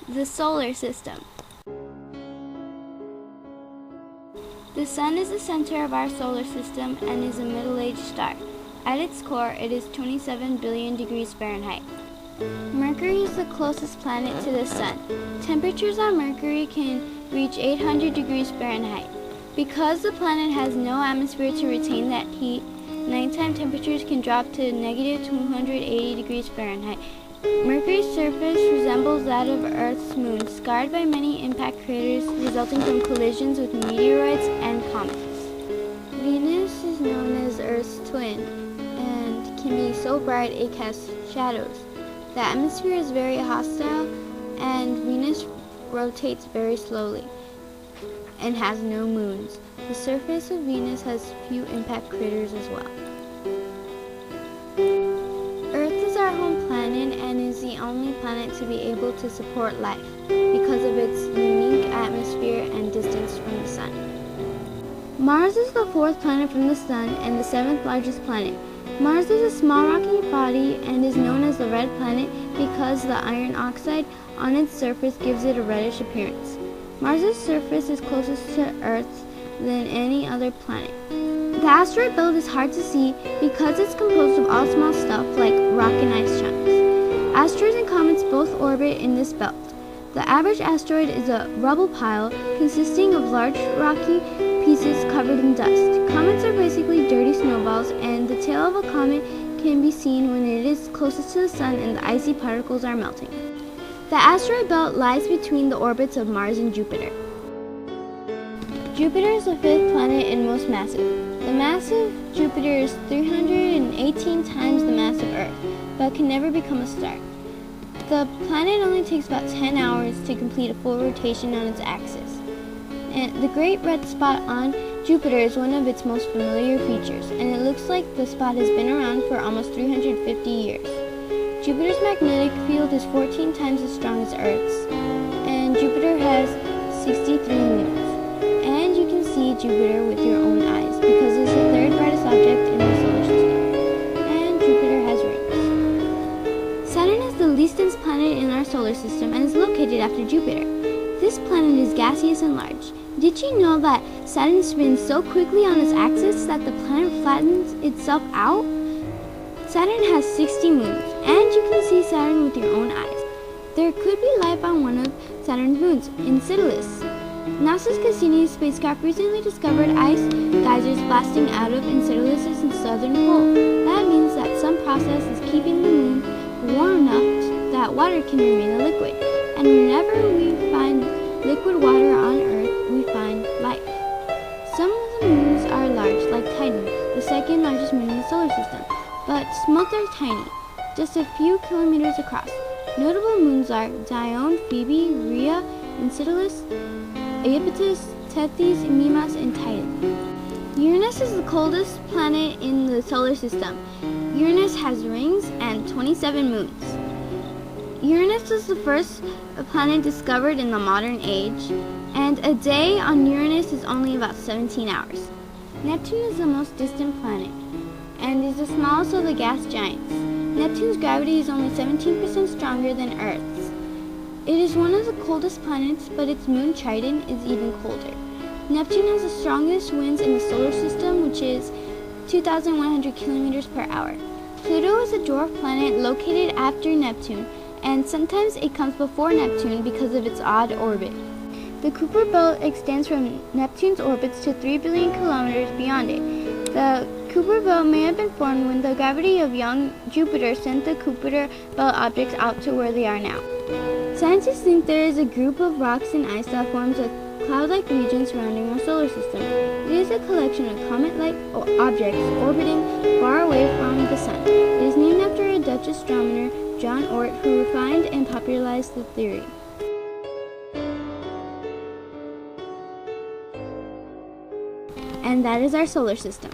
The solar system. The Sun is the center of our solar system and is a middle-aged star. At its core, it is 27 billion degrees Fahrenheit. Mercury is the closest planet to the Sun. Temperatures on Mercury can reach 800 degrees Fahrenheit. Because the planet has no atmosphere to retain that heat, nighttime temperatures can drop to negative 280 degrees Fahrenheit. Mercury's surface resembles that of Earth's moon, scarred by many impact craters resulting from collisions with meteoroids and comets. Venus is known as Earth's twin and can be so bright it casts shadows. The atmosphere is very hostile and Venus rotates very slowly and has no moons. The surface of Venus has few impact craters as well. Earth is our home planet and is the only planet to be able to support life because of its unique atmosphere and distance from the Sun. Mars is the fourth planet from the Sun and the seventh largest planet. Mars is a small rocky body and is known as the red planet because the iron oxide on its surface gives it a reddish appearance. Mars' surface is closest to Earth's than any other planet. The asteroid belt is hard to see because it's composed of all small stuff like rock and ice chunks. Asteroids and comets both orbit in this belt. The average asteroid is a rubble pile consisting of large rocky pieces covered in dust. Comets are basically dirty snowballs, and the tail of a comet can be seen when it is closest to the Sun and the icy particles are melting. The asteroid belt lies between the orbits of Mars and Jupiter. Jupiter is the fifth planet and most massive. The mass of Jupiter is 318 times the mass of Earth, but can never become a star. The planet only takes about 10 hours to complete a full rotation on its axis. And the great red spot on Jupiter is one of its most familiar features, and it looks like the spot has been around for almost 350 years. Jupiter's magnetic field is 14 times as strong as Earth's, and Jupiter has 63 moons. And you can see Jupiter with your own eyes because it's the third brightest object in the solar system. And Jupiter has rings. Saturn is the least dense planet in our solar system and is located after Jupiter. This planet is gaseous and large. Did you know that Saturn spins so quickly on its axis that the planet flattens itself out? Saturn has 60 moons, and you can see Saturn with your own eyes. There could be life on one of Saturn's moons, Enceladus. NASA's Cassini spacecraft recently discovered ice geysers blasting out of Enceladus' southern pole. That means that some process is keeping the moon warm enough that water can remain a liquid. And whenever we find liquid water on Earth, we find life. Some of the moons are large, like Titan, the second largest moon in the solar system. But most are tiny, just a few kilometers across. Notable moons are Dione, Phoebe, Rhea, Enceladus, Iapetus, Tethys, Mimas, and Titan. Uranus is the coldest planet in the solar system. Uranus has rings and 27 moons. Uranus was the first planet discovered in the modern age, and a day on Uranus is only about 17 hours. Neptune is the most distant planet and is the smallest of the gas giants. Neptune's gravity is only 17% stronger than Earth's. It is one of the coldest planets, but its moon Triton is even colder. Neptune has the strongest winds in the solar system, which is 2,100 kilometers per hour. Pluto is a dwarf planet located after Neptune, and sometimes it comes before Neptune because of its odd orbit. The Kuiper Belt extends from Neptune's orbits to 3 billion kilometers beyond it. The Kuiper Belt may have been formed when the gravity of young Jupiter sent the Kuiper Belt objects out to where they are now. Scientists think there is a group of rocks and ice that forms a cloud-like region surrounding our solar system. It is a collection of comet-like objects orbiting far away from the Sun. It is named after a Dutch astronomer, John Oort, who refined and popularized the theory. And that is our solar system.